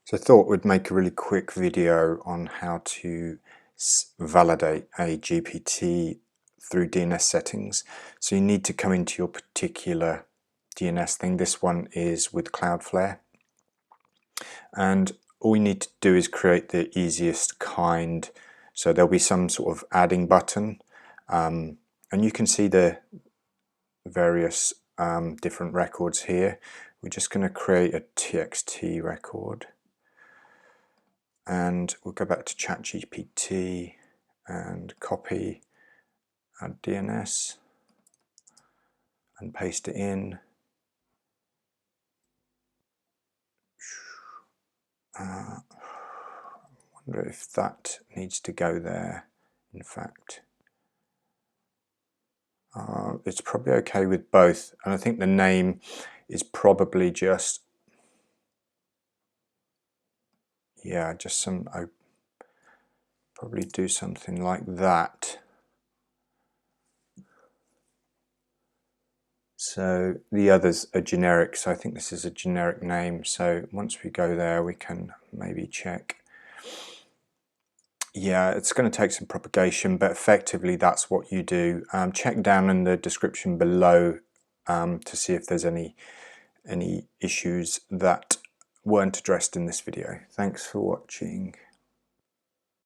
So I thought we'd make a really quick video on how to validate a GPT through DNS settings. So you need to come into your particular DNS thing. This one is with Cloudflare. And all we need to do is create the easiest kind. So there'll be some sort of adding button. And you can see the various different records here. We're just going to create a TXT record. And we'll go back to GPT and copy our DNS and paste it in. I wonder if that needs to go there. In fact, it's probably okay with both, and I think the name is probably just, yeah, just some, I probably do something like that. So the others are generic, so I think this is a generic name. So once we go there, we can maybe check. Yeah, it's going to take some propagation, but effectively that's what you do. Check down in the description below to see if there's any issues that weren't addressed in this video. Thanks for watching.